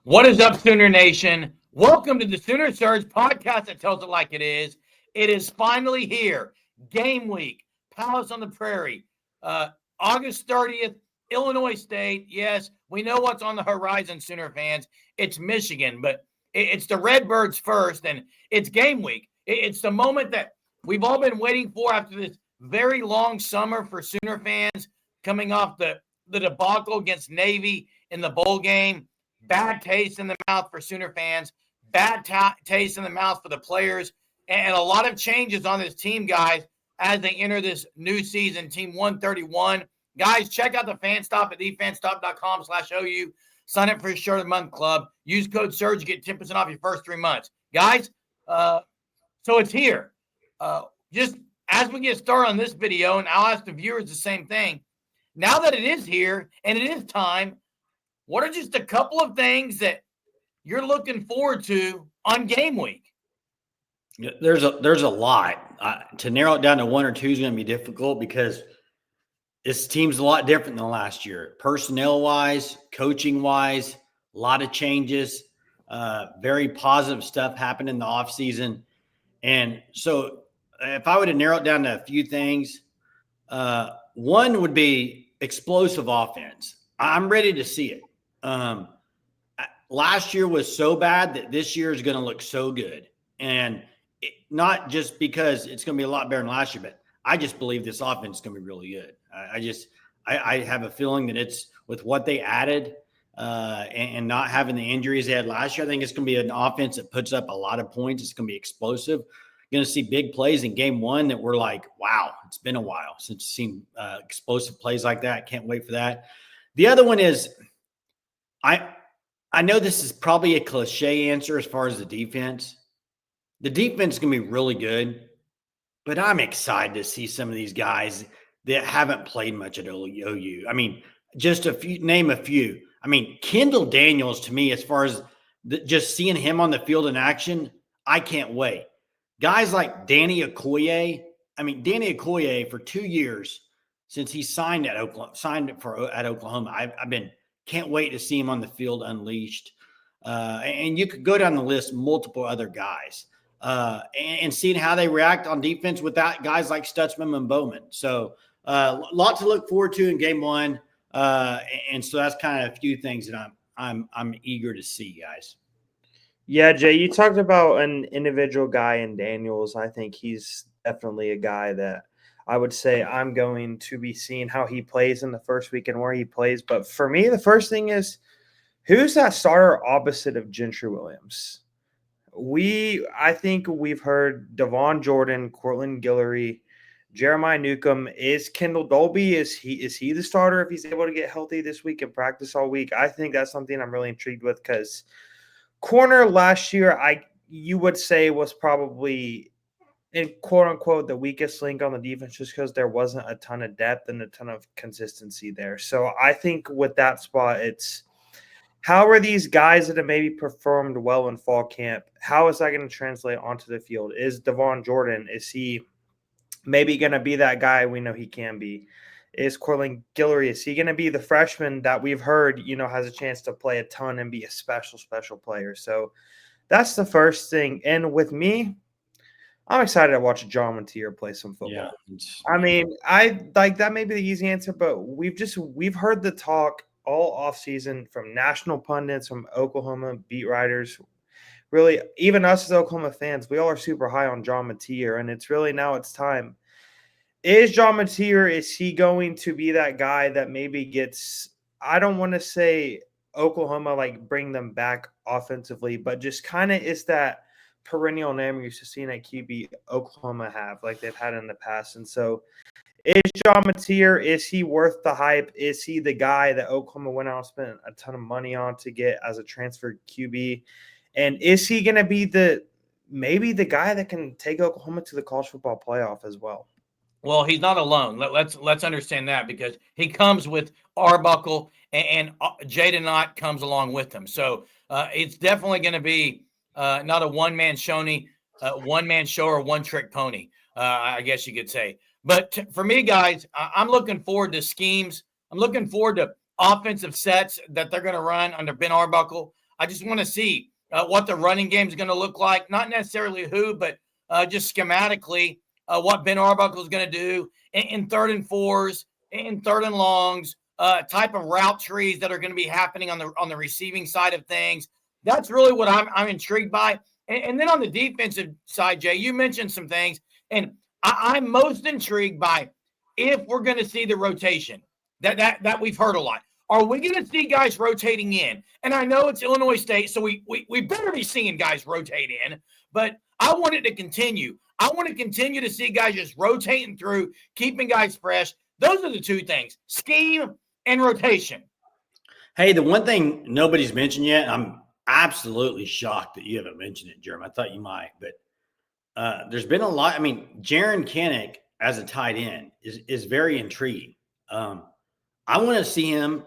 What is up, Sooner Nation? Welcome to the Sooner Surge podcast that tells it like it is. It is finally here. Game week, Palace on the Prairie, August 30th, Illinois State. Yes, we know what's on the horizon, Sooner fans. It's Michigan, but it's the Redbirds first, and it's game week. It's the moment that we've all been waiting for after this very long summer for Sooner fans, coming off the debacle against Navy in the bowl game. Bad taste in the mouth for Sooner fans, bad taste in the mouth for the players, and a lot of changes on this team, guys, as they enter this new season, Team 131. Guys, check out the fan stop at thefanstop.com/OU. Sign up for your Shirt of the Month Club. Use code SURGE to get 10% off your first 3 months. Guys, so it's here. Just as we get started on this video, and I'll ask the viewers the same thing, now that it is here and it is time, what are just a couple of things that you're looking forward to on game week? There's a lot. To narrow it down to one or two is going to be difficult because this team's a lot different than last year. Personnel-wise, coaching-wise, a lot of changes, very positive stuff happened in the offseason. And so if I were to narrow it down to a few things, one would be explosive offense. I'm ready to see it. Last year was so bad that this year is going to look so good. And not just because it's going to be a lot better than last year, but I just believe this offense is going to be really good. I have a feeling that it's with what they added and not having the injuries they had last year. I think it's going to be an offense that puts up a lot of points. It's going to be explosive. Going to see big plays in game one that we're like, wow, it's been a while since seen explosive plays like that. Can't wait for that. The other one is I know this is probably a cliche answer as far as the defense. The defense is going to be really good, but I'm excited to see some of these guys that haven't played much at OU. I mean, just name a few. I mean, Kendall Daniels, to me, as far as just seeing him on the field in action, I can't wait. Guys like Danny Okoye. I mean, Danny Okoye for 2 years since he signed at Oklahoma. Can't wait to see him on the field unleashed. And you could go down the list, multiple other guys, and seeing how they react on defense without guys like Stutzman and Bowman. So a lot to look forward to in game one. And so that's kind of a few things that I'm eager to see, guys. Yeah, Jay, you talked about an individual guy in Daniels. I think he's definitely a guy that I would say I'm going to be seeing how he plays in the first week and where he plays. But for me, the first thing is, who's that starter opposite of Gentry Williams? I think we've heard Devon Jordan, Cortland Guillory, Jeremiah Newcomb. Is Kendall Dolby, is he the starter if he's able to get healthy this week and practice all week? I think that's something I'm really intrigued with because corner last year, you would say was probably in quote unquote the weakest link on the defense just because there wasn't a ton of depth and a ton of consistency there. So I think with that spot, it's how are these guys that have maybe performed well in fall camp? How is that going to translate onto the field? Is Devon Jordan, is he maybe going to be that guy we know he can be? Is Cortland Guillory, is he going to be the freshman that we've heard, has a chance to play a ton and be a special player? So that's the first thing. And with me, I'm excited to watch John Mateer play some football. Yeah. I mean, I like that may be the easy answer, but we've heard the talk all offseason from national pundits, from Oklahoma beat writers. Really, even us as Oklahoma fans, we all are super high on John Mateer, and it's really now it's time. Is John Mateer, is he going to be that guy that maybe gets, I don't want to say Oklahoma, like bring them back offensively, but just kind of is that perennial name we're used to seeing at QB Oklahoma have, like they've had in the past. And so is John Mateer, is he worth the hype? Is he the guy that Oklahoma went out and spent a ton of money on to get as a transfer QB? And is he going to be maybe the guy that can take Oklahoma to the college football playoff as well? Well, he's not alone. Let's understand that because he comes with Arbuckle and Jaden Knott comes along with him. So it's definitely going to be not a one-man show or one-trick pony, I guess you could say. But for me, guys, I'm looking forward to schemes. I'm looking forward to offensive sets that they're going to run under Ben Arbuckle. I just want to see what the running game is going to look like. Not necessarily who, but just schematically what Ben Arbuckle is going to do in 3rd and 4s, in 3rd and longs, type of route trees that are going to be happening on the receiving side of things. That's really what I'm intrigued by. And then on the defensive side, Jay, you mentioned some things, and I'm most intrigued by if we're going to see the rotation that we've heard a lot. Are we going to see guys rotating in? And I know it's Illinois State, so we better be seeing guys rotate in, but I want it to continue. I want to continue to see guys just rotating through, keeping guys fresh. Those are the two things, scheme and rotation. Hey, the one thing nobody's mentioned yet, I'm absolutely shocked that you haven't mentioned it, Jeremy. I thought you might, but there's been a lot. I mean, Jaron Kinnick as a tight end is very intriguing. I want to see him,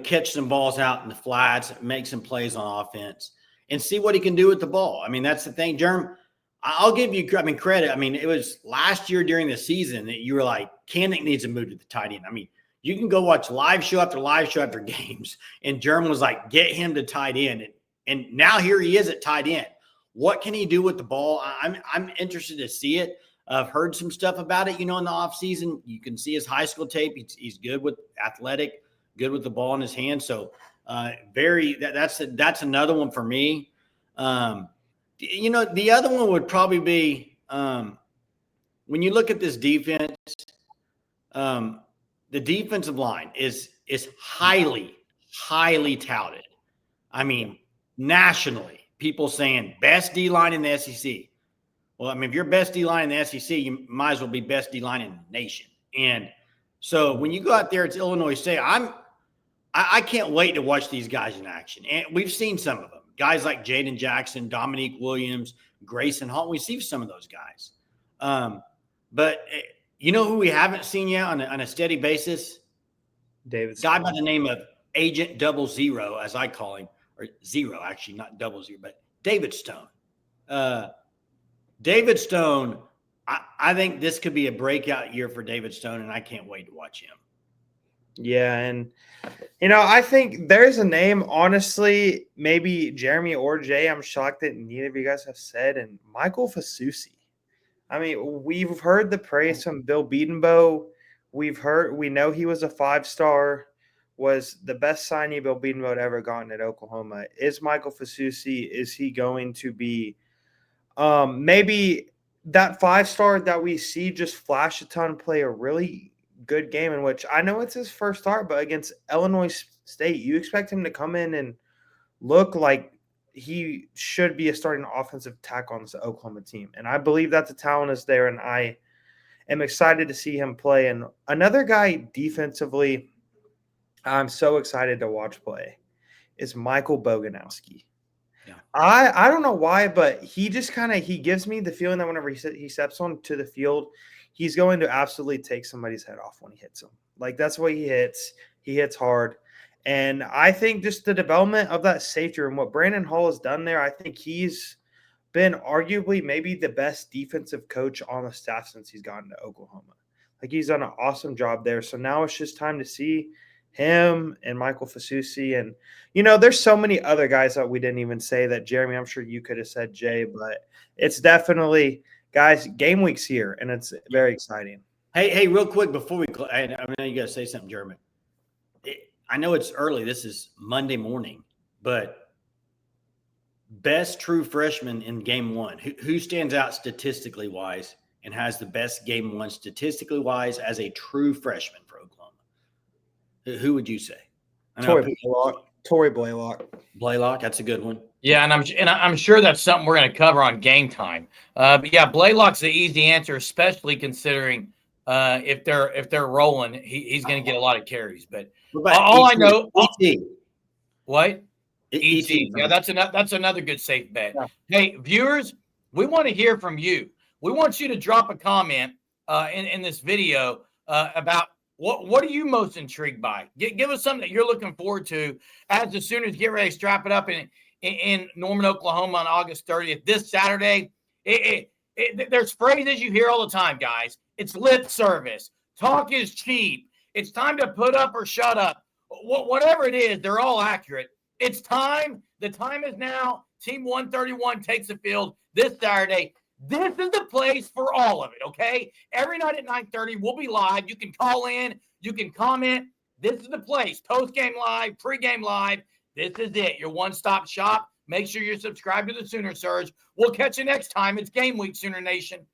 catch some balls out in the flats, make some plays on offense, and see what he can do with the ball. I mean, that's the thing, Jerm. I'll give you, credit. I mean, it was last year during the season that you were like, Kinnick needs to move to the tight end. I mean, you can go watch live show after games, and Jerm was like, get him to tight end. And now here he is at tight end. What can he do with the ball? I'm interested to see it. I've heard some stuff about it, in the offseason. You can see his high school tape. He's good with athletic, good with the ball in his hand. So that's another one for me. The other one would probably be when you look at this defense, the defensive line is highly, highly touted. I mean, nationally, people saying best D-line in the SEC. Well, I mean, if you're best D-line in the SEC, you might as well be best D-line in the nation. And so when you go out there, it's Illinois State. I can't wait to watch these guys in action. And we've seen some of them. Guys like Jaden Jackson, Dominique Williams, Grayson Hall. We see some of those guys. But you know who we haven't seen yet on a steady basis? David. Guy by the name of Agent 00, as I call him. Or zero, actually, not 00, but David Stone. David Stone, I think this could be a breakout year for David Stone, and I can't wait to watch him. Yeah, and I think there's a name, honestly, maybe Jeremy or Jay, I'm shocked that neither of you guys have said, and Michael Fasusi. I mean, we've heard the praise from Bill Bedenbaugh. We know he was a 5-star, was the best signing Bill Bedenbaugh had ever gotten at Oklahoma. Is Michael Fasusi, is he going to be maybe that 5-star that we see just flash a ton, play a really good game, in which I know it's his first start, but against Illinois State, you expect him to come in and look like he should be a starting offensive tackle on this Oklahoma team. And I believe that the talent is there, and I am excited to see him play. And another guy defensively I'm so excited to watch play is Michael Boganowski. Yeah. I don't know why, but he just he gives me the feeling that whenever he steps onto the field, he's going to absolutely take somebody's head off when he hits him. Like, that's the way he hits. He hits hard. And I think just the development of that safety room, what Brandon Hall has done there, I think he's been arguably maybe the best defensive coach on the staff since he's gotten to Oklahoma. Like, he's done an awesome job there. So now it's just time to see him and Michael Fasusi. And, there's so many other guys that we didn't even say that, Jeremy, I'm sure you could have said, Jay, but it's definitely, guys, game week's here, and it's very exciting. Hey, real quick before we – I know you got to say something, Jeremy. I know it's early. This is Monday morning, but best true freshman in game one. Who stands out statistically wise and has the best game one statistically wise as a true freshman for Oklahoma? Who would you say? Torrey Blaylock. Blaylock, that's a good one. Yeah, and I'm sure that's something we're going to cover on Game Time. But yeah, Blaylock's the easy answer, especially considering if they're rolling, he's going to get a lot of carries. But all I know, what? ET. Yeah, that's another good safe bet. Yeah. Hey, viewers, we want to hear from you. We want you to drop a comment in this video about what are you most intrigued by. Give us something that you're looking forward to as the Sooners get ready to strap it up in Norman, Oklahoma on August 30th. This Saturday, there's phrases you hear all the time, guys. It's lip service. Talk is cheap. It's time to put up or shut up. Whatever it is, they're all accurate. It's time. The time is now. Team 131 takes the field this Saturday. This is the place for all of it, okay? Every night at 9:30, we'll be live. You can call in. You can comment. This is the place. Post-game live, pre-game live. This is it. Your one-stop shop. Make sure you're subscribed to the Sooner Surge. We'll catch you next time. It's Game Week, Sooner Nation.